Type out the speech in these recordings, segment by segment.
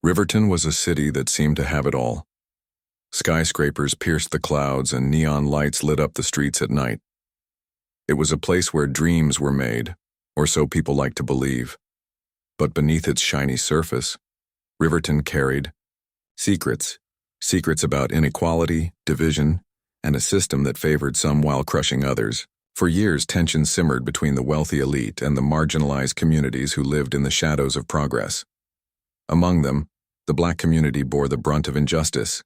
Riverton was a city that seemed to have it all. Skyscrapers pierced the clouds and neon lights lit up the streets at night. It was a place where dreams were made, or so people liked to believe. But beneath its shiny surface, Riverton carried secrets. Secrets about inequality, division, and a system that favored some while crushing others. For years, tension simmered between the wealthy elite and the marginalized communities who lived in the shadows of progress. Among them, the Black community bore the brunt of injustice,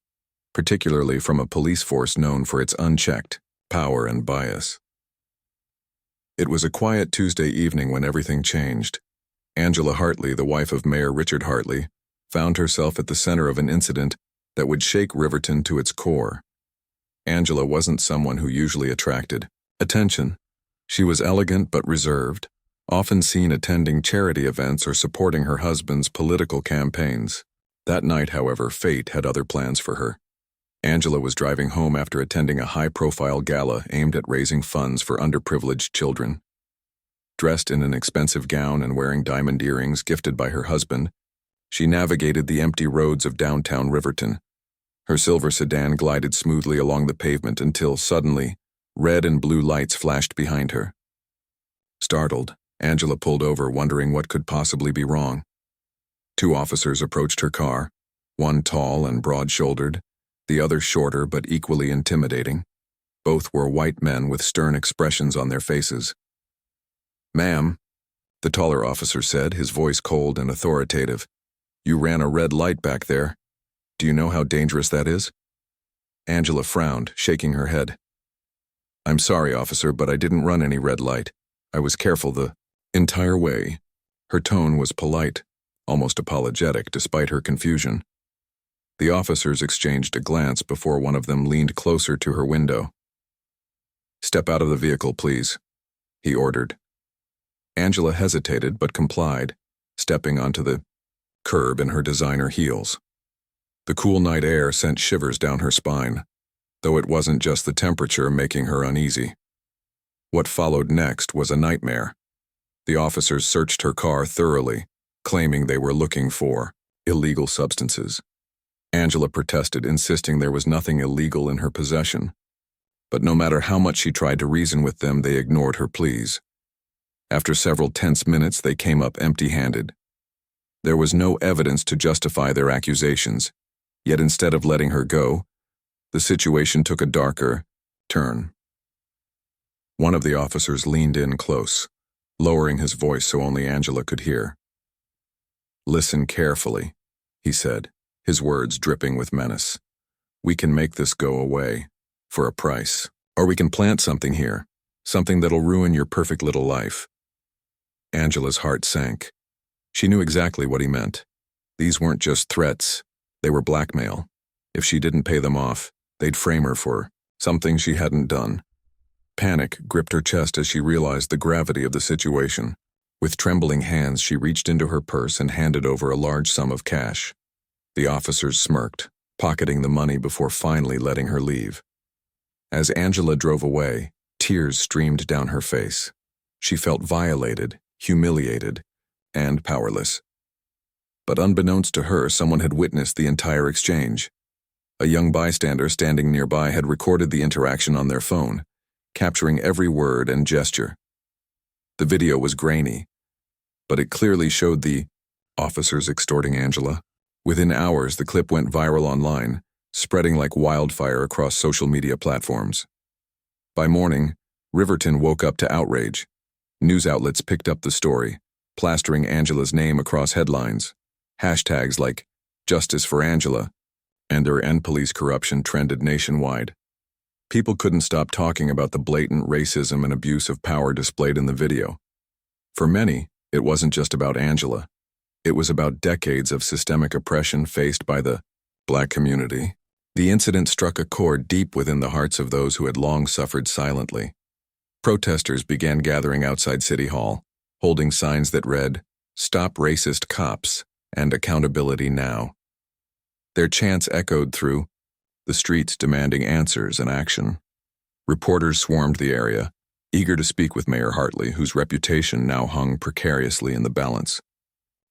particularly from a police force known for its unchecked power and bias. It was a quiet Tuesday evening when everything changed. Angela Hartley, the wife of Mayor Richard Hartley, found herself at the center of an incident that would shake Riverton to its core. Angela wasn't someone who usually attracted attention. She was elegant but reserved, often seen attending charity events or supporting her husband's political campaigns. That night, however, fate had other plans for her. Angela was driving home after attending a high-profile gala aimed at raising funds for underprivileged children. Dressed in an expensive gown and wearing diamond earrings gifted by her husband, she navigated the empty roads of downtown Riverton. Her silver sedan glided smoothly along the pavement until, suddenly, red and blue lights flashed behind her. Startled, Angela pulled over, wondering what could possibly be wrong. Two officers approached her car, one tall and broad-shouldered, the other shorter but equally intimidating. Both were white men with stern expressions on their faces. "Ma'am," the taller officer said, his voice cold and authoritative, "you ran a red light back there. Do you know how dangerous that is?" Angela frowned, shaking her head. "I'm sorry, officer, but I didn't run any red light. I was careful the entire way." Her tone was polite, almost apologetic, despite her confusion. The officers exchanged a glance before one of them leaned closer to her window. "Step out of the vehicle, please," he ordered. Angela hesitated but complied, stepping onto the curb in her designer heels. The cool night air sent shivers down her spine, though it wasn't just the temperature making her uneasy. What followed next was a nightmare. The officers searched her car thoroughly, claiming they were looking for illegal substances. Angela protested, insisting there was nothing illegal in her possession. But no matter how much she tried to reason with them, they ignored her pleas. After several tense minutes, they came up empty-handed. There was no evidence to justify their accusations, yet instead of letting her go, the situation took a darker turn. One of the officers leaned in close, lowering his voice so only Angela could hear. "Listen carefully," he said, his words dripping with menace. "We can make this go away, for a price. Or we can plant something here, something that'll ruin your perfect little life." Angela's heart sank. She knew exactly what he meant. These weren't just threats, they were blackmail. If she didn't pay them off, they'd frame her for something she hadn't done. Panic gripped her chest as she realized the gravity of the situation. With trembling hands, she reached into her purse and handed over a large sum of cash. The officers smirked, pocketing the money before finally letting her leave. As Angela drove away, tears streamed down her face. She felt violated, humiliated, and powerless. But unbeknownst to her, someone had witnessed the entire exchange. A young bystander standing nearby had recorded the interaction on their phone, capturing every word and gesture. The video was grainy, but it clearly showed the officers extorting Angela. Within hours, the clip went viral online, spreading like wildfire across social media platforms. By morning, Riverton woke up to outrage. News outlets picked up the story, plastering Angela's name across headlines. Hashtags like "Justice for Angela" and "Their End Police Corruption" trended nationwide. People couldn't stop talking about the blatant racism and abuse of power displayed in the video. For many, it wasn't just about Angela. It was about decades of systemic oppression faced by the Black community. The incident struck a chord deep within the hearts of those who had long suffered silently. Protesters began gathering outside City Hall, holding signs that read, "Stop Racist Cops" and "Accountability Now." Their chants echoed through the streets demanding answers and action. Reporters swarmed the area, eager to speak with Mayor Hartley, whose reputation now hung precariously in the balance.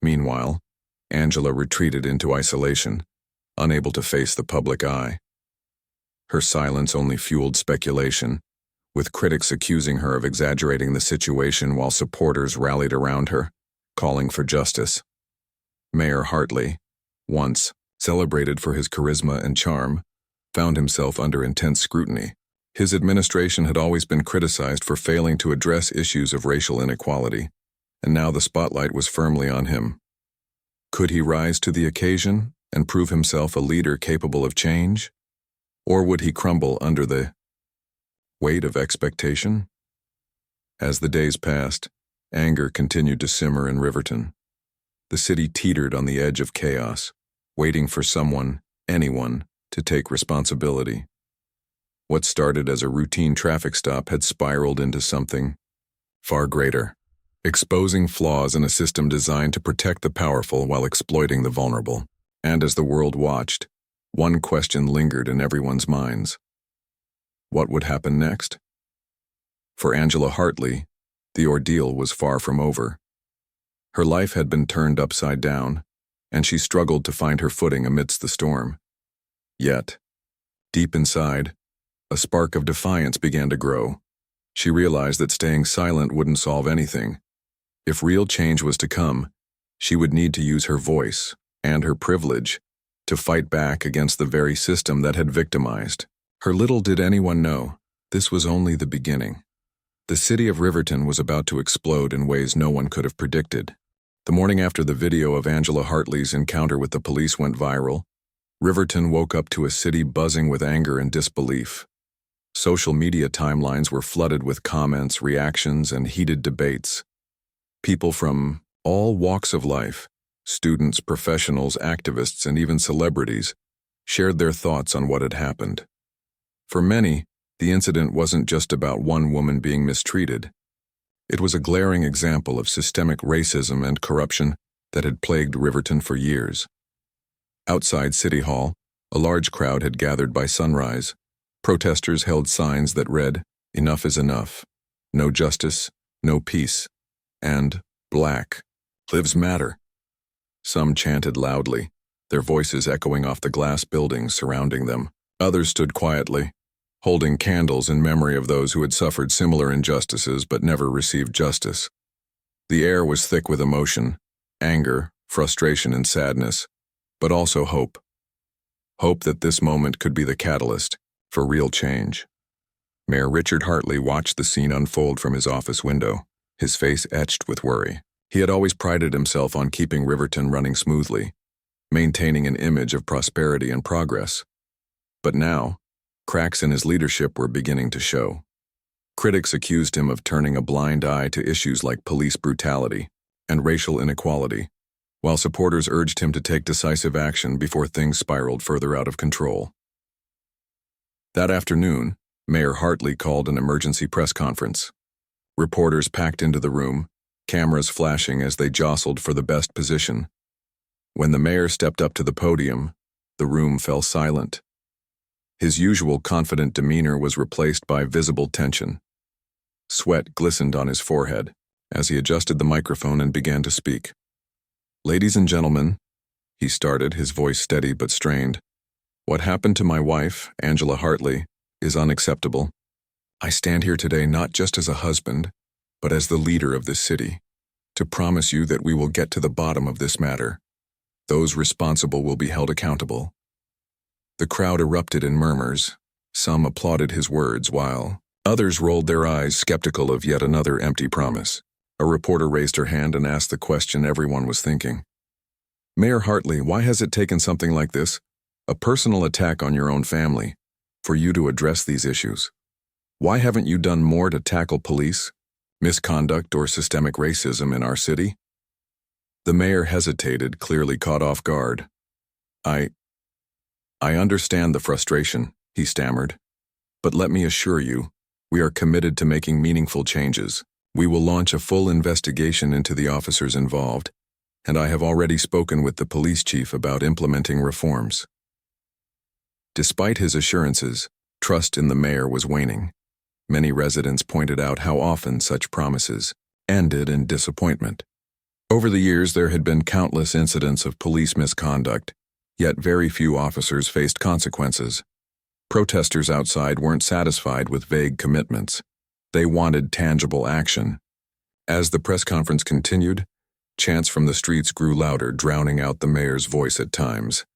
Meanwhile, Angela retreated into isolation, unable to face the public eye. Her silence only fueled speculation, with critics accusing her of exaggerating the situation while supporters rallied around her, calling for justice. Mayor Hartley, once celebrated for his charisma and charm, found himself under intense scrutiny. His administration had always been criticized for failing to address issues of racial inequality, and now the spotlight was firmly on him. Could he rise to the occasion and prove himself a leader capable of change? Or would he crumble under the weight of expectation? As the days passed, anger continued to simmer in Riverton. The city teetered on the edge of chaos, waiting for someone, anyone, to take responsibility. What started as a routine traffic stop had spiraled into something far greater, exposing flaws in a system designed to protect the powerful while exploiting the vulnerable. And as the world watched, one question lingered in everyone's minds. What would happen next? For Angela Hartley, the ordeal was far from over. Her life had been turned upside down, and she struggled to find her footing amidst the storm. Yet, deep inside, a spark of defiance began to grow. She realized that staying silent wouldn't solve anything. If real change was to come, she would need to use her voice and her privilege to fight back against the very system that had victimized her. Little did anyone know, this was only the beginning. The city of Riverton was about to explode in ways no one could have predicted. The morning after the video of Angela Hartley's encounter with the police went viral, Riverton woke up to a city buzzing with anger and disbelief. Social media timelines were flooded with comments, reactions, and heated debates. People from all walks of life, students, professionals, activists, and even celebrities, shared their thoughts on what had happened. For many, the incident wasn't just about one woman being mistreated. It was a glaring example of systemic racism and corruption that had plagued Riverton for years. Outside City Hall, a large crowd had gathered by sunrise. Protesters held signs that read, "Enough is enough," "No justice, no peace," and "Black Lives Matter." Some chanted loudly, their voices echoing off the glass buildings surrounding them. Others stood quietly, holding candles in memory of those who had suffered similar injustices but never received justice. The air was thick with emotion, anger, frustration, and sadness, but also hope. Hope that this moment could be the catalyst for real change. Mayor Richard Hartley watched the scene unfold from his office window, his face etched with worry. He had always prided himself on keeping Riverton running smoothly, maintaining an image of prosperity and progress. But now, cracks in his leadership were beginning to show. Critics accused him of turning a blind eye to issues like police brutality and racial inequality, while supporters urged him to take decisive action before things spiraled further out of control. That afternoon, Mayor Hartley called an emergency press conference. Reporters packed into the room, cameras flashing as they jostled for the best position. When the mayor stepped up to the podium, the room fell silent. His usual confident demeanor was replaced by visible tension. Sweat glistened on his forehead as he adjusted the microphone and began to speak. "Ladies and gentlemen," he started, his voice steady but strained, "what happened to my wife, Angela Hartley, is unacceptable. I stand here today not just as a husband, but as the leader of this city, to promise you that we will get to the bottom of this matter. Those responsible will be held accountable." The crowd erupted in murmurs. Some applauded his words, while others rolled their eyes, skeptical of yet another empty promise. A reporter raised her hand and asked the question everyone was thinking. "Mayor Hartley, why has it taken something like this, a personal attack on your own family, for you to address these issues? Why haven't you done more to tackle police, misconduct, or systemic racism in our city?" The mayor hesitated, clearly caught off guard. I understand the frustration," he stammered. "But let me assure you, we are committed to making meaningful changes. We will launch a full investigation into the officers involved, and I have already spoken with the police chief about implementing reforms." Despite his assurances, trust in the mayor was waning. Many residents pointed out how often such promises ended in disappointment. Over the years, there had been countless incidents of police misconduct, yet very few officers faced consequences. Protesters outside weren't satisfied with vague commitments. They wanted tangible action. As the press conference continued, chants from the streets grew louder, drowning out the mayor's voice at times.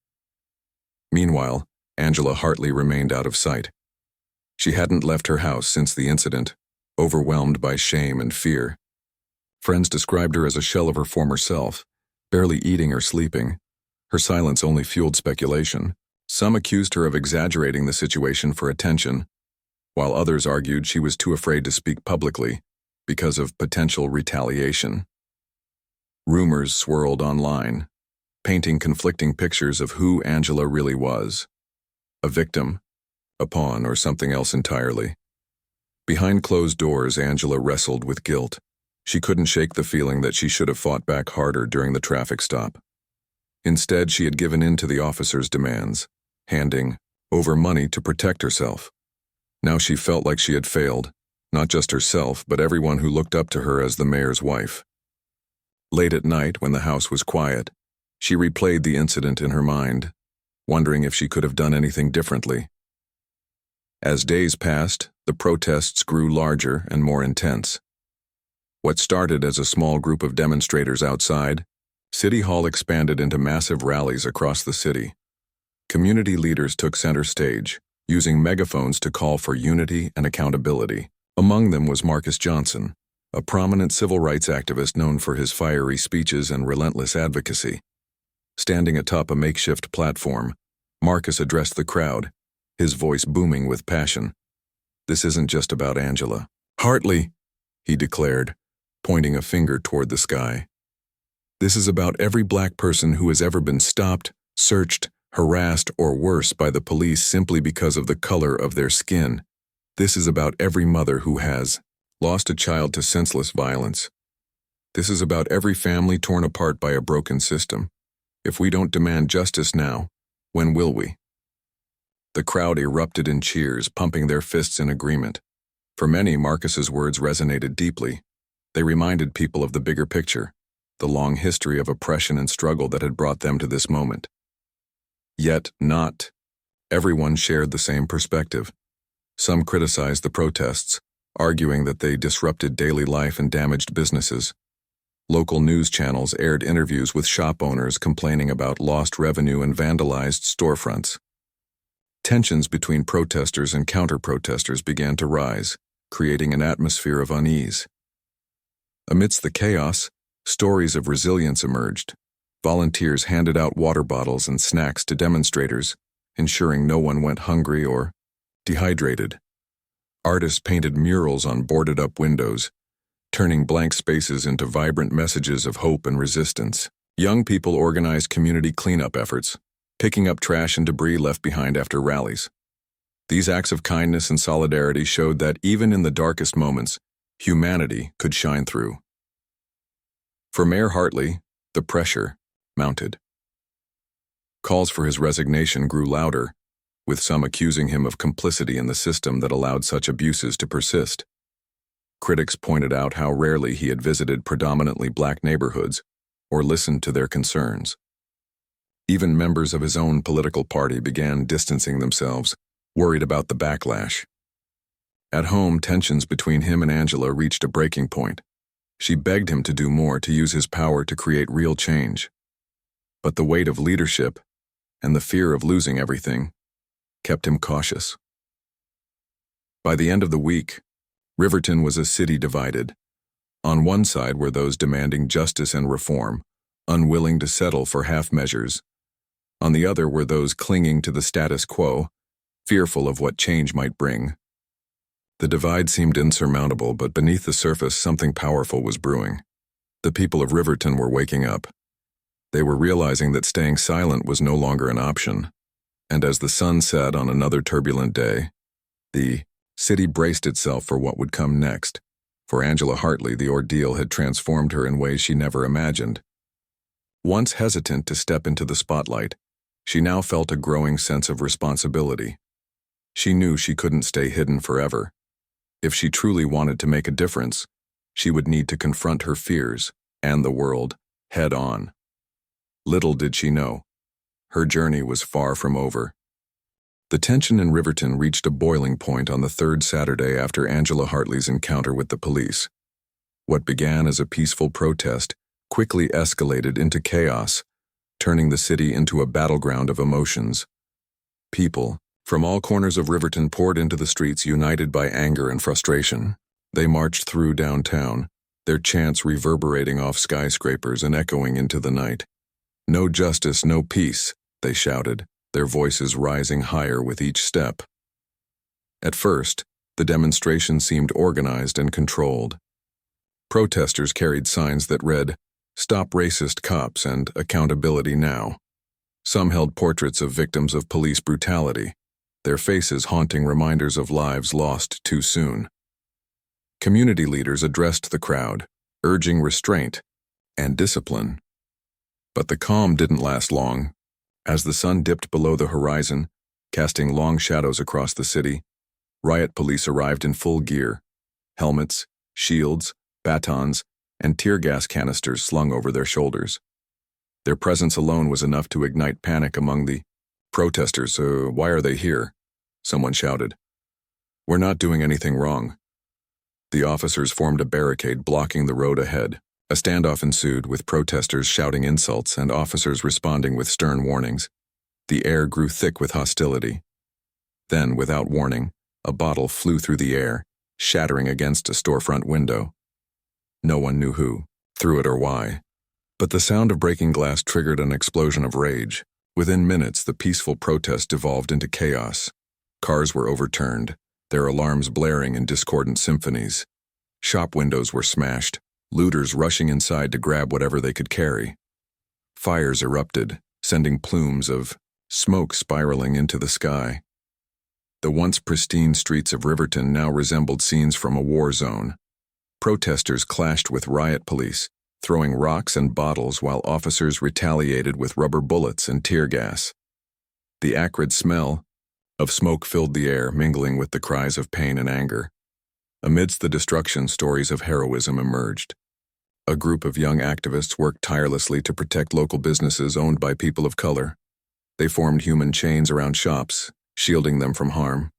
Meanwhile, Angela Hartley remained out of sight. She hadn't left her house since the incident, overwhelmed by shame and fear. Friends described her as a shell of her former self, barely eating or sleeping. Her silence only fueled speculation. Some accused her of exaggerating the situation for attention, while others argued she was too afraid to speak publicly because of potential retaliation. Rumors swirled online, painting conflicting pictures of who Angela really was: a victim, a pawn, or something else entirely. Behind closed doors, Angela wrestled with guilt. She couldn't shake the feeling that she should have fought back harder during the traffic stop. Instead, she had given in to the officer's demands, handing over money to protect herself. Now she felt like she had failed, not just herself, but everyone who looked up to her as the mayor's wife. Late at night, when the house was quiet, she replayed the incident in her mind, wondering if she could have done anything differently. As days passed, the protests grew larger and more intense. What started as a small group of demonstrators outside, City Hall expanded into massive rallies across the city. Community leaders took center stage, using megaphones to call for unity and accountability. Among them was Marcus Johnson, a prominent civil rights activist known for his fiery speeches and relentless advocacy. Standing atop a makeshift platform, Marcus addressed the crowd, his voice booming with passion. "This isn't just about Angela Hartley," he declared, pointing a finger toward the sky. "This is about every black person who has ever been stopped, searched, harassed, or worse by the police simply because of the color of their skin. This is about every mother who has lost a child to senseless violence. This is about every family torn apart by a broken system. If we don't demand justice now, when will we?" The crowd erupted in cheers, pumping their fists in agreement. For many, Marcus's words resonated deeply. They reminded people of the bigger picture, the long history of oppression and struggle that had brought them to this moment. Yet not everyone shared the same perspective. Some criticized the protests, arguing that they disrupted daily life and damaged businesses. Local news channels aired interviews with shop owners complaining about lost revenue and vandalized storefronts. Tensions between protesters and counter-protesters began to rise, creating an atmosphere of unease. Amidst the chaos, stories of resilience emerged. Volunteers handed out water bottles and snacks to demonstrators, ensuring no one went hungry or dehydrated. Artists painted murals on boarded-up windows, turning blank spaces into vibrant messages of hope and resistance. Young people organized community cleanup efforts, picking up trash and debris left behind after rallies. These acts of kindness and solidarity showed that even in the darkest moments, humanity could shine through. For Mayor Hartley, the pressure mounted. Calls for his resignation grew louder, with some accusing him of complicity in the system that allowed such abuses to persist. Critics pointed out how rarely he had visited predominantly black neighborhoods or listened to their concerns. Even members of his own political party began distancing themselves, worried about the backlash. At home, tensions between him and Angela reached a breaking point. She begged him to do more, to use his power to create real change. But the weight of leadership and the fear of losing everything kept him cautious. By the end of the week, Riverton was a city divided. On one side were those demanding justice and reform, unwilling to settle for half measures. On the other were those clinging to the status quo, fearful of what change might bring. The divide seemed insurmountable, but beneath the surface something powerful was brewing. The people of Riverton were waking up. They were realizing that staying silent was no longer an option. And as the sun set on another turbulent day, the city braced itself for what would come next. For Angela Hartley, the ordeal had transformed her in ways she never imagined. Once hesitant to step into the spotlight, she now felt a growing sense of responsibility. She knew she couldn't stay hidden forever. If she truly wanted to make a difference, she would need to confront her fears and the world head on. Little did she know, her journey was far from over. The tension in Riverton reached a boiling point on the third Saturday after Angela Hartley's encounter with the police. What began as a peaceful protest quickly escalated into chaos, turning the city into a battleground of emotions. People from all corners of Riverton poured into the streets, united by anger and frustration. They marched through downtown, their chants reverberating off skyscrapers and echoing into the night. "No justice, no peace," they shouted, their voices rising higher with each step. At first, the demonstration seemed organized and controlled. Protesters carried signs that read, "Stop racist cops" and "Accountability now." Some held portraits of victims of police brutality, their faces haunting reminders of lives lost too soon. Community leaders addressed the crowd, urging restraint and discipline. But the calm didn't last long. As the sun dipped below the horizon, casting long shadows across the city, riot police arrived in full gear, helmets, shields, batons, and tear gas canisters slung over their shoulders. Their presence alone was enough to ignite panic among the protesters. "Why are they here?" someone shouted. "We're not doing anything wrong." The officers formed a barricade blocking the road ahead. A standoff ensued, with protesters shouting insults and officers responding with stern warnings. The air grew thick with hostility. Then, without warning, a bottle flew through the air, shattering against a storefront window. No one knew who threw it or why, but the sound of breaking glass triggered an explosion of rage. Within minutes, the peaceful protest devolved into chaos. Cars were overturned, their alarms blaring in discordant symphonies. Shop windows were smashed, looters rushing inside to grab whatever they could carry. Fires erupted, sending plumes of smoke spiraling into the sky. The once pristine streets of Riverton now resembled scenes from a war zone. Protesters clashed with riot police, throwing rocks and bottles while officers retaliated with rubber bullets and tear gas. The acrid smell of smoke filled the air, mingling with the cries of pain and anger. Amidst the destruction, stories of heroism emerged. A group of young activists worked tirelessly to protect local businesses owned by people of color. They formed human chains around shops, shielding them from harm.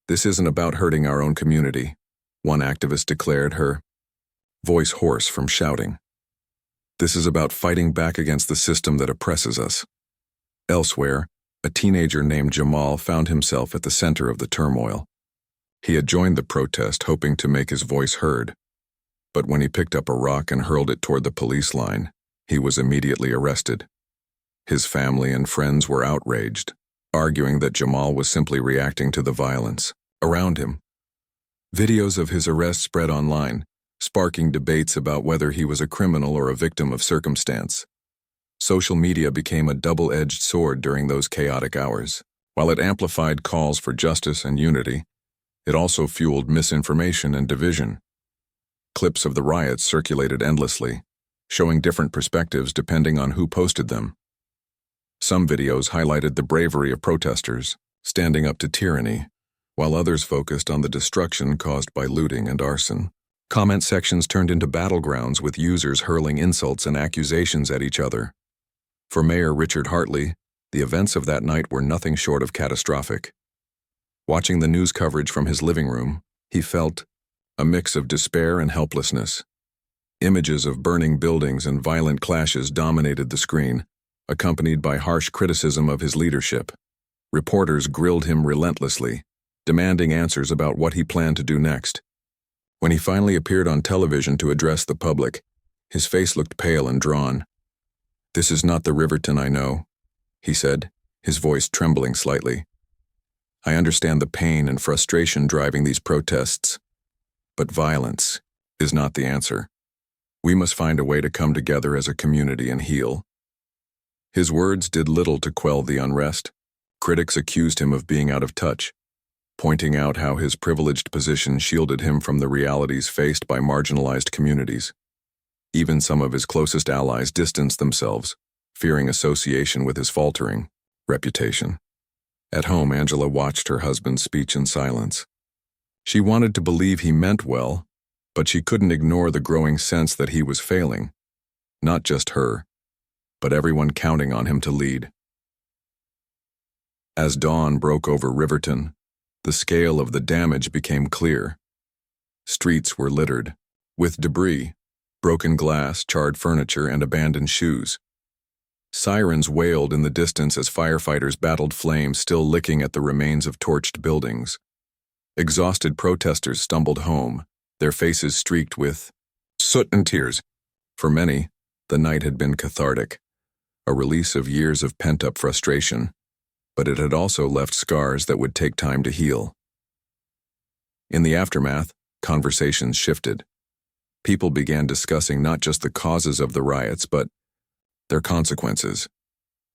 "This isn't about hurting our own community," one activist declared, her voice hoarse from shouting. "This is about fighting back against the system that oppresses us." Elsewhere, a teenager named Jamal found himself at the center of the turmoil. He had joined the protest hoping to make his voice heard. But when he picked up a rock and hurled it toward the police line, he was immediately arrested. His family and friends were outraged, arguing that Jamal was simply reacting to the violence around him. Videos of his arrest spread online, sparking debates about whether he was a criminal or a victim of circumstance. Social media became a double-edged sword during those chaotic hours. While it amplified calls for justice and unity, it also fueled misinformation and division. Clips of the riots circulated endlessly, showing different perspectives depending on who posted them. Some videos highlighted the bravery of protesters, standing up to tyranny, while others focused on the destruction caused by looting and arson. Comment sections turned into battlegrounds, with users hurling insults and accusations at each other. For Mayor Richard Hartley, the events of that night were nothing short of catastrophic. Watching the news coverage from his living room, he felt a mix of despair and helplessness. Images of burning buildings and violent clashes dominated the screen, accompanied by harsh criticism of his leadership. Reporters grilled him relentlessly, demanding answers about what he planned to do next. When he finally appeared on television to address the public, his face looked pale and drawn. "This is not the Riverton I know," he said, his voice trembling slightly. "I understand the pain and frustration driving these protests, but violence is not the answer. We must find a way to come together as a community and heal." His words did little to quell the unrest. Critics accused him of being out of touch, pointing out how his privileged position shielded him from the realities faced by marginalized communities. Even some of his closest allies distanced themselves, fearing association with his faltering reputation. At home, Angela watched her husband's speech in silence. She wanted to believe he meant well, but she couldn't ignore the growing sense that he was failing. Not just her, but everyone counting on him to lead. As dawn broke over Riverton, the scale of the damage became clear. Streets were littered with debris, broken glass, charred furniture, and abandoned shoes. Sirens wailed in the distance as firefighters battled flames still licking at the remains of torched buildings. Exhausted protesters stumbled home, their faces streaked with soot and tears. For many, the night had been cathartic, a release of years of pent-up frustration, but it had also left scars that would take time to heal. In the aftermath, conversations shifted. People began discussing not just the causes of the riots, but their consequences.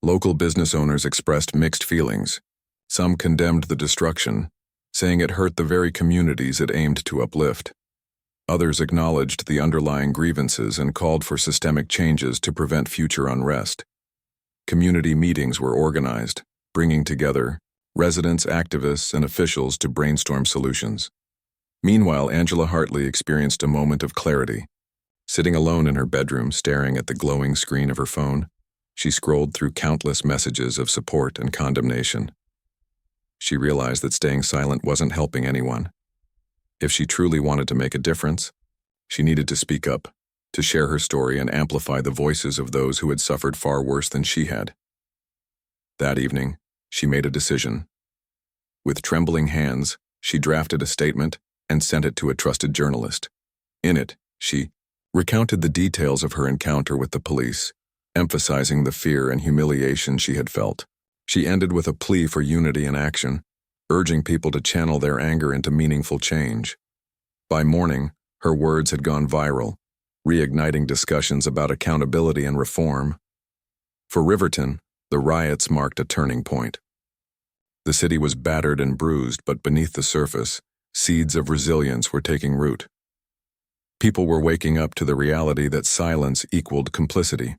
Local business owners expressed mixed feelings. Some condemned the destruction, saying it hurt the very communities it aimed to uplift. Others acknowledged the underlying grievances and called for systemic changes to prevent future unrest. Community meetings were organized, bringing together residents, activists, and officials to brainstorm solutions. Meanwhile, Angela Hartley experienced a moment of clarity. Sitting alone in her bedroom, staring at the glowing screen of her phone, she scrolled through countless messages of support and condemnation. She realized that staying silent wasn't helping anyone. If she truly wanted to make a difference, she needed to speak up, to share her story and amplify the voices of those who had suffered far worse than she had. That evening, she made a decision. With trembling hands, she drafted a statement and sent it to a trusted journalist. In it, she recounted the details of her encounter with the police, emphasizing the fear and humiliation she had felt. She ended with a plea for unity and action, urging people to channel their anger into meaningful change. By morning, her words had gone viral, reigniting discussions about accountability and reform. For Riverton, the riots marked a turning point. The city was battered and bruised, but beneath the surface, seeds of resilience were taking root. People were waking up to the reality that silence equaled complicity.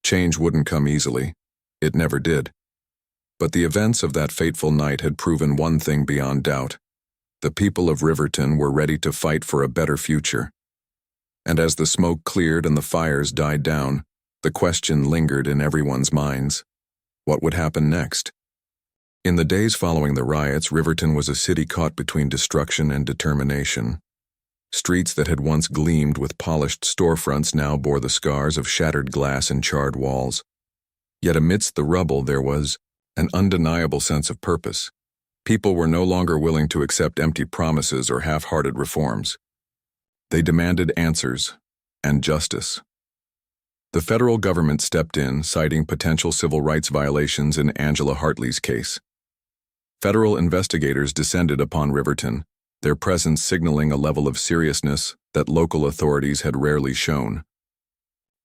Change wouldn't come easily. It never did. But the events of that fateful night had proven one thing beyond doubt. The people of Riverton were ready to fight for a better future. And as the smoke cleared and the fires died down, the question lingered in everyone's minds. What would happen next? In the days following the riots, Riverton was a city caught between destruction and determination. Streets that had once gleamed with polished storefronts now bore the scars of shattered glass and charred walls. Yet amidst the rubble there was an undeniable sense of purpose. People were no longer willing to accept empty promises or half-hearted reforms. They demanded answers and justice. The federal government stepped in, citing potential civil rights violations in Angela Hartley's case. Federal investigators descended upon Riverton, their presence signaling a level of seriousness that local authorities had rarely shown.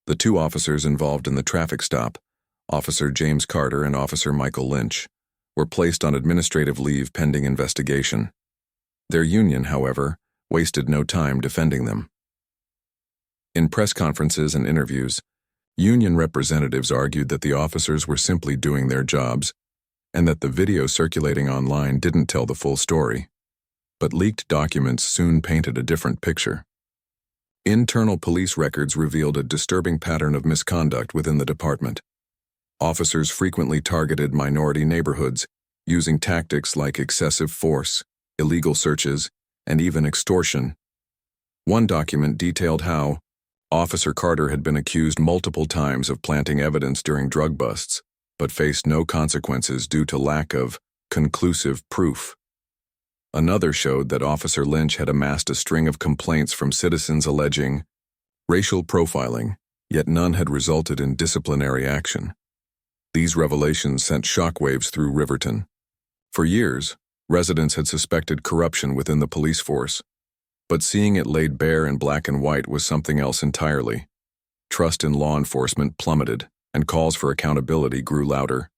The two officers involved in the traffic stop, Officer James Carter and Officer Michael Lynch, were placed on administrative leave pending investigation. Their union, however, wasted no time defending them. In press conferences and interviews, union representatives argued that the officers were simply doing their jobs and that the video circulating online didn't tell the full story. But leaked documents soon painted a different picture. Internal police records revealed a disturbing pattern of misconduct within the department. Officers frequently targeted minority neighborhoods, using tactics like excessive force, illegal searches, and even extortion. One document detailed how Officer Carter had been accused multiple times of planting evidence during drug busts, but faced no consequences due to lack of conclusive proof. Another showed that Officer Lynch had amassed a string of complaints from citizens alleging racial profiling, yet none had resulted in disciplinary action. These revelations sent shockwaves through Riverton. For years, residents had suspected corruption within the police force, but seeing it laid bare in black and white was something else entirely. Trust in law enforcement plummeted, and calls for accountability grew louder.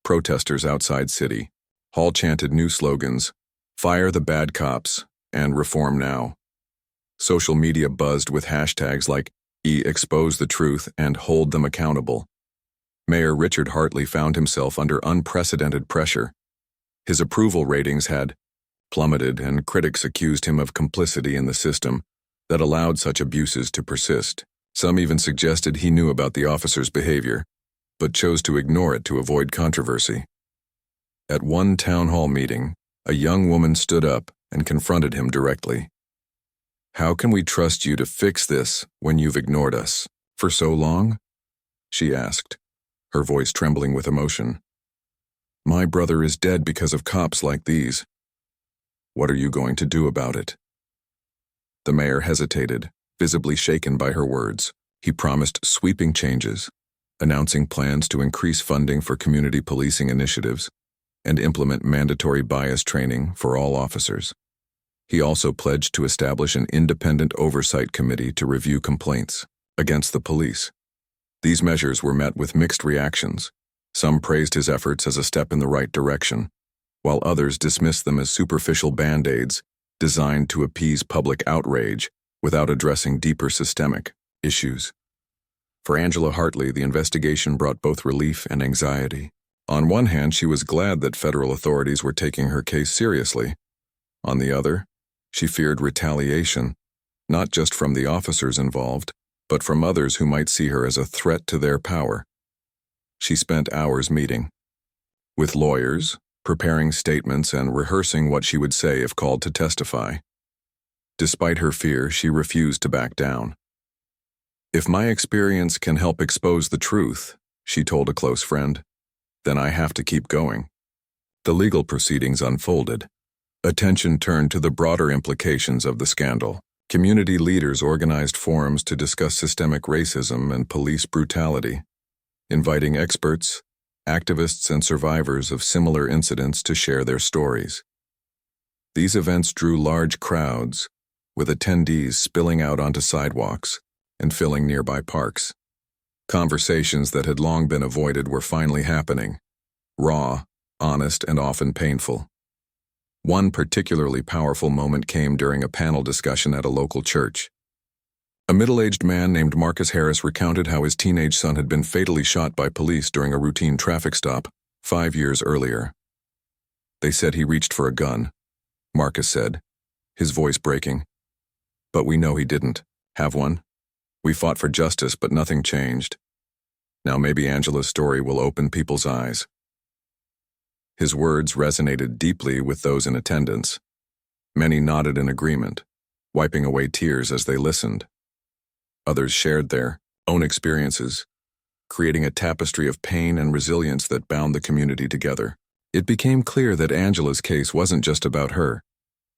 Protesters outside City Hall chanted new slogans, "Fire the bad cops," and "Reform now." Social media buzzed with hashtags like "expose the truth" and "hold them accountable." Mayor Richard Hartley found himself under unprecedented pressure. His approval ratings had plummeted, and critics accused him of complicity in the system that allowed such abuses to persist. Some even suggested he knew about the officer's behavior, but chose to ignore it to avoid controversy. At one town hall meeting, a young woman stood up and confronted him directly. "How can we trust you to fix this when you've ignored us for so long?" she asked, her voice trembling with emotion. "My brother is dead because of cops like these. What are you going to do about it?" The mayor hesitated, visibly shaken by her words. He promised sweeping changes, announcing plans to increase funding for community policing initiatives and implement mandatory bias training for all officers. He also pledged to establish an independent oversight committee to review complaints against the police. These measures were met with mixed reactions. Some praised his efforts as a step in the right direction, while others dismissed them as superficial band-aids designed to appease public outrage without addressing deeper systemic issues. For Angela Hartley, the investigation brought both relief and anxiety. On one hand, she was glad that federal authorities were taking her case seriously. On the other, she feared retaliation, not just from the officers involved, but from others who might see her as a threat to their power. She spent hours meeting with lawyers, preparing statements and rehearsing what she would say if called to testify. Despite her fear, she refused to back down. "If my experience can help expose the truth," she told a close friend, "then I have to keep going." The legal proceedings unfolded. Attention turned to the broader implications of the scandal. Community leaders organized forums to discuss systemic racism and police brutality, inviting experts, activists, and survivors of similar incidents to share their stories. These events drew large crowds, with attendees spilling out onto sidewalks and filling nearby parks. Conversations that had long been avoided were finally happening, raw, honest, and often painful. One particularly powerful moment came during a panel discussion at a local church. A middle-aged man named Marcus Harris recounted how his teenage son had been fatally shot by police during a routine traffic stop 5 years earlier. "They said he reached for a gun," Marcus said, his voice breaking. "But we know he didn't have one. We fought for justice, but nothing changed. Now maybe Angela's story will open people's eyes." His words resonated deeply with those in attendance. Many nodded in agreement, wiping away tears as they listened. Others shared their own experiences, creating a tapestry of pain and resilience that bound the community together. It became clear that Angela's case wasn't just about her.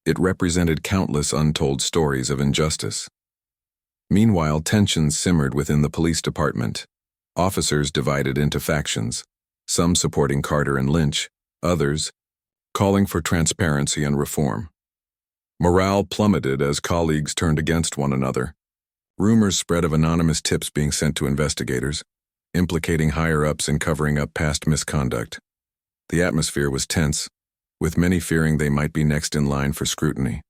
It represented countless untold stories of injustice. Meanwhile, tensions simmered within the police department. Officers divided into factions, some supporting Carter and Lynch, others calling for transparency and reform. Morale plummeted as colleagues turned against one another. Rumors spread of anonymous tips being sent to investigators, implicating higher-ups in covering up past misconduct. The atmosphere was tense, with many fearing they might be next in line for scrutiny.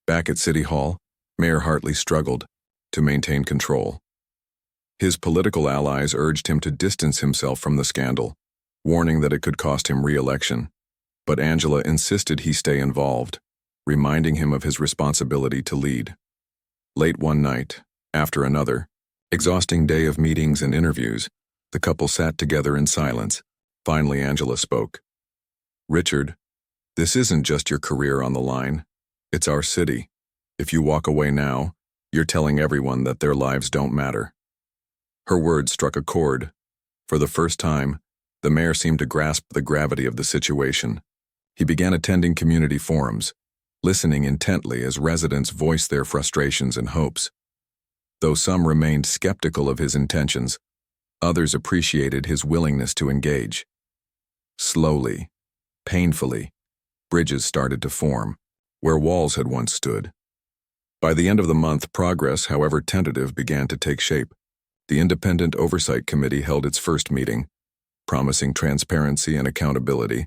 Back at City Hall, Mayor Hartley struggled to maintain control. His political allies urged him to distance himself from the scandal, warning that it could cost him re-election. But Angela insisted he stay involved, reminding him of his responsibility to lead. Late one night, after another exhausting day of meetings and interviews, the couple sat together in silence. Finally, Angela spoke. "Richard, this isn't just your career on the line. It's our city. If you walk away now, you're telling everyone that their lives don't matter." Her words struck a chord. For the first time, the mayor seemed to grasp the gravity of the situation. He began attending community forums, listening intently as residents voiced their frustrations and hopes. Though some remained skeptical of his intentions, others appreciated his willingness to engage. Slowly, painfully, bridges started to form, where walls had once stood. By the end of the month, progress, however tentative, began to take shape. The Independent Oversight Committee held its first meeting, promising transparency and accountability.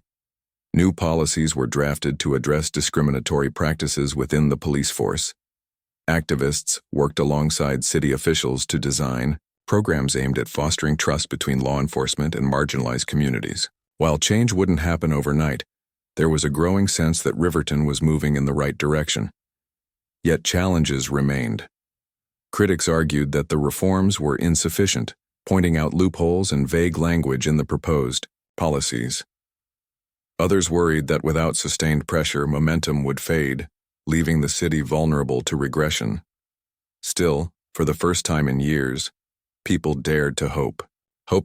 New policies were drafted to address discriminatory practices within the police force. Activists worked alongside city officials to design programs aimed at fostering trust between law enforcement and marginalized communities. While change wouldn't happen overnight, there was a growing sense that Riverton was moving in the right direction. Yet challenges remained. Critics argued that the reforms were insufficient, pointing out loopholes and vague language in the proposed policies. Others worried that without sustained pressure, momentum would fade, leaving the city vulnerable to regression. Still, for the first time in years, people dared to hope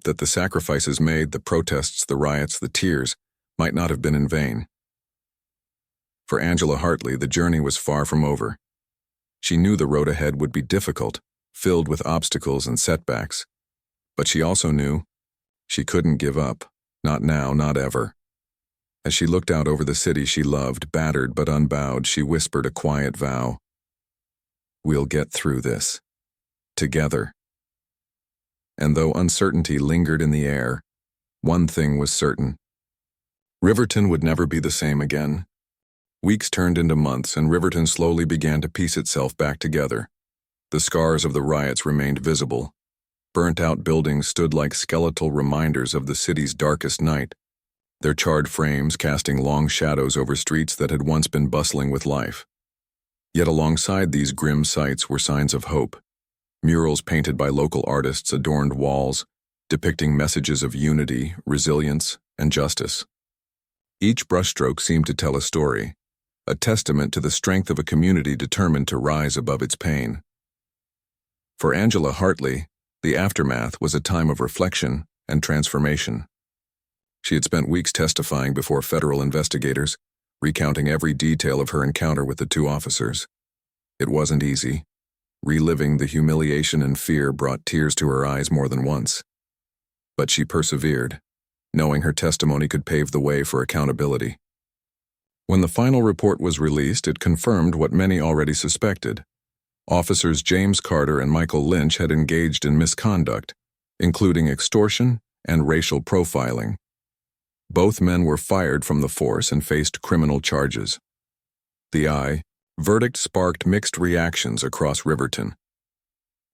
that the sacrifices made, the protests, the riots, the tears, might not have been in vain. For Angela Hartley, the journey was far from over. She knew the road ahead would be difficult, filled with obstacles and setbacks. But she also knew she couldn't give up, not now, not ever. As she looked out over the city she loved, battered but unbowed, she whispered a quiet vow. We'll get through this. Together. And though uncertainty lingered in the air, one thing was certain. Riverton would never be the same again. Weeks turned into months, and Riverton slowly began to piece itself back together. The scars of the riots remained visible. Burnt-out buildings stood like skeletal reminders of the city's darkest night, their charred frames casting long shadows over streets that had once been bustling with life. Yet alongside these grim sights were signs of hope. Murals painted by local artists adorned walls, depicting messages of unity, resilience, and justice. Each brushstroke seemed to tell a story, a testament to the strength of a community determined to rise above its pain. For Angela Hartley, the aftermath was a time of reflection and transformation. She had spent weeks testifying before federal investigators, recounting every detail of her encounter with the two officers. It wasn't easy. Reliving the humiliation and fear brought tears to her eyes more than once. But she persevered, knowing her testimony could pave the way for accountability. When the final report was released, it confirmed what many already suspected. Officers James Carter and Michael Lynch had engaged in misconduct, including extortion and racial profiling. Both men were fired from the force and faced criminal charges. The verdict sparked mixed reactions across Riverton.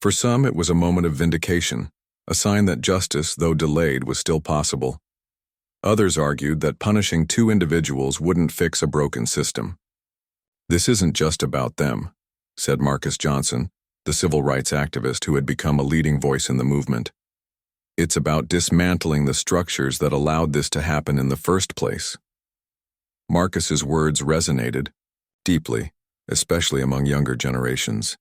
For some, it was a moment of vindication, a sign that justice, though delayed, was still possible. Others argued that punishing two individuals wouldn't fix a broken system. "This isn't just about them," said Marcus Johnson, the civil rights activist who had become a leading voice in the movement. "It's about dismantling the structures that allowed this to happen in the first place." Marcus's words resonated deeply, especially among younger generations.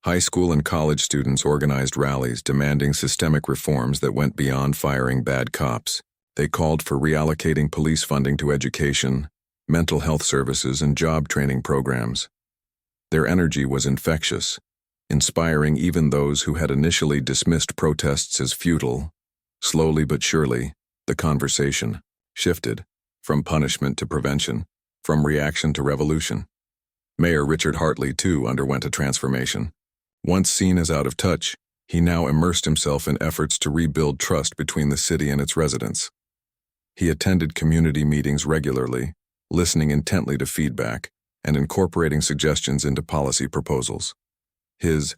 High school and college students organized rallies demanding systemic reforms that went beyond firing bad cops. They called for reallocating police funding to education, mental health services, and job training programs. Their energy was infectious, inspiring even those who had initially dismissed protests as futile. Slowly but surely, the conversation shifted from punishment to prevention, from reaction to revolution. Mayor Richard Hartley, too, underwent a transformation. Once seen as out of touch, he now immersed himself in efforts to rebuild trust between the city and its residents. He attended community meetings regularly, listening intently to feedback, and incorporating suggestions into policy proposals. His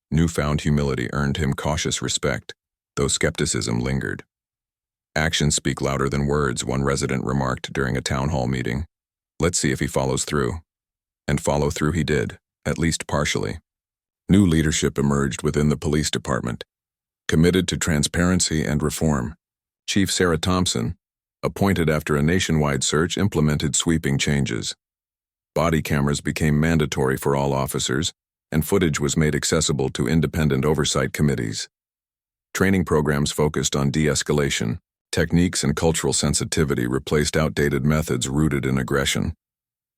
newfound humility earned him cautious respect, though skepticism lingered. "Actions speak louder than words," one resident remarked during a town hall meeting. "Let's see if he follows through." And follow through he did, at least partially. New leadership emerged within the police department, committed to transparency and reform. Chief Sarah Thompson, appointed after a nationwide search, implemented sweeping changes. Body cameras became mandatory for all officers, and footage was made accessible to independent oversight committees. Training programs focused on de-escalation, techniques, and cultural sensitivity replaced outdated methods rooted in aggression.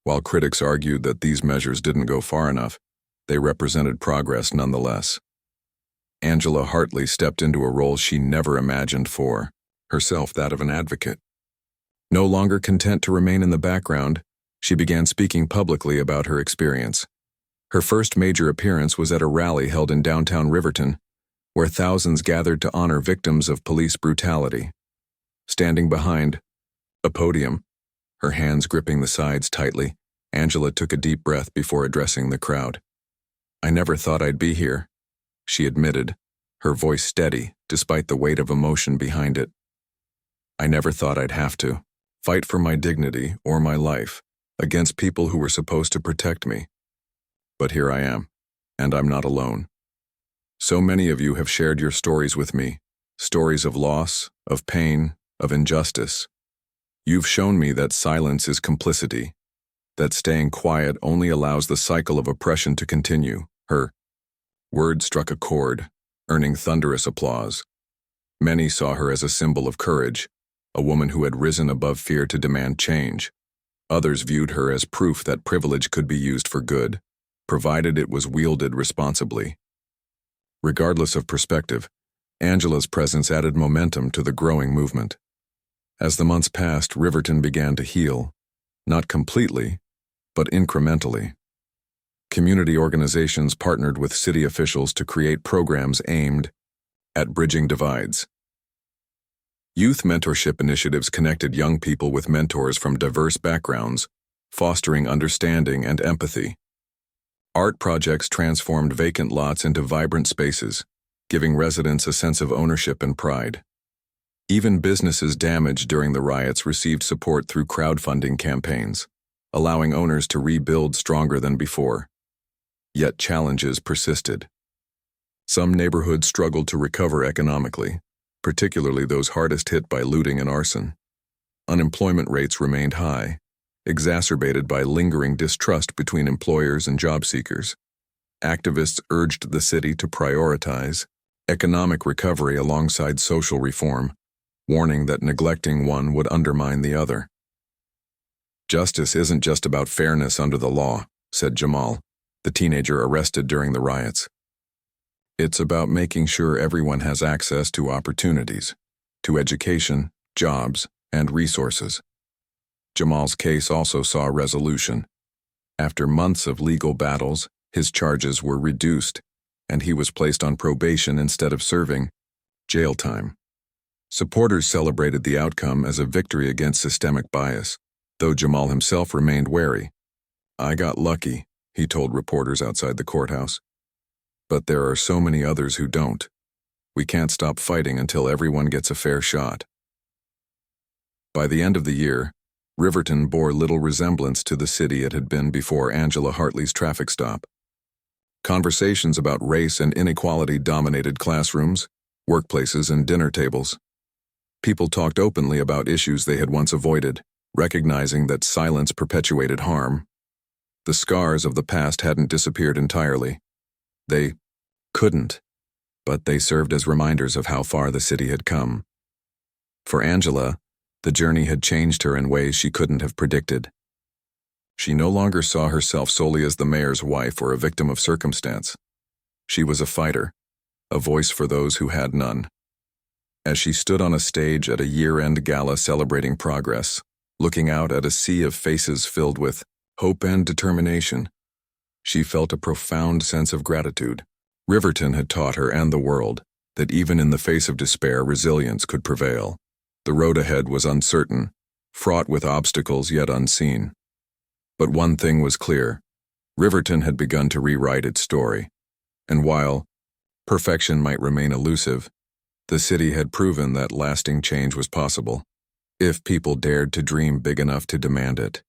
While critics argued that these measures didn't go far enough, they represented progress nonetheless. Angela Hartley stepped into a role she never imagined for herself, that of an advocate. No longer content to remain in the background, she began speaking publicly about her experience. Her first major appearance was at a rally held in downtown Riverton, where thousands gathered to honor victims of police brutality. Standing behind a podium, her hands gripping the sides tightly, Angela took a deep breath before addressing the crowd. "I never thought I'd be here," she admitted, her voice steady despite the weight of emotion behind it. "I never thought I'd have to fight for my dignity or my life against people who were supposed to protect me. But here I am, and I'm not alone." So many of you have shared your stories with me, stories of loss, of pain, of injustice. You've shown me that silence is complicity, that staying quiet only allows the cycle of oppression to continue. Her words struck a chord, earning thunderous applause. Many saw her as a symbol of courage, a woman who had risen above fear to demand change. Others viewed her as proof that privilege could be used for good, provided it was wielded responsibly. Regardless of perspective, Angela's presence added momentum to the growing movement. As the months passed, Riverton began to heal, not completely, but incrementally. Community organizations partnered with city officials to create programs aimed at bridging divides. Youth mentorship initiatives connected young people with mentors from diverse backgrounds, fostering understanding and empathy. Art projects transformed vacant lots into vibrant spaces, giving residents a sense of ownership and pride. Even businesses damaged during the riots received support through crowdfunding campaigns, allowing owners to rebuild stronger than before. Yet challenges persisted. Some neighborhoods struggled to recover economically, particularly those hardest hit by looting and arson. Unemployment rates remained high, exacerbated by lingering distrust between employers and job seekers. Activists urged the city to prioritize economic recovery alongside social reform, warning that neglecting one would undermine the other. Justice isn't just about fairness under the law, said Jamal, the teenager arrested during the riots. It's about making sure everyone has access to opportunities, to education, jobs, and resources. Jamal's case also saw resolution. After months of legal battles, his charges were reduced, and he was placed on probation instead of serving jail time. Supporters celebrated the outcome as a victory against systemic bias, though Jamal himself remained wary. "I got lucky," he told reporters outside the courthouse. "But there are so many others who don't. We can't stop fighting until everyone gets a fair shot." By the end of the year, Riverton bore little resemblance to the city it had been before Angela Hartley's traffic stop. Conversations about race and inequality dominated classrooms, workplaces, and dinner tables. People talked openly about issues they had once avoided, recognizing that silence perpetuated harm. The scars of the past hadn't disappeared entirely. They couldn't, but they served as reminders of how far the city had come. For Angela, the journey had changed her in ways she couldn't have predicted. She no longer saw herself solely as the mayor's wife or a victim of circumstance. She was a fighter, a voice for those who had none. As she stood on a stage at a year-end gala celebrating progress, looking out at a sea of faces filled with hope and determination, she felt a profound sense of gratitude. Riverton had taught her and the world that even in the face of despair, resilience could prevail. The road ahead was uncertain, fraught with obstacles yet unseen. But one thing was clear: Riverton had begun to rewrite its story. And while perfection might remain elusive, the city had proven that lasting change was possible, if people dared to dream big enough to demand it.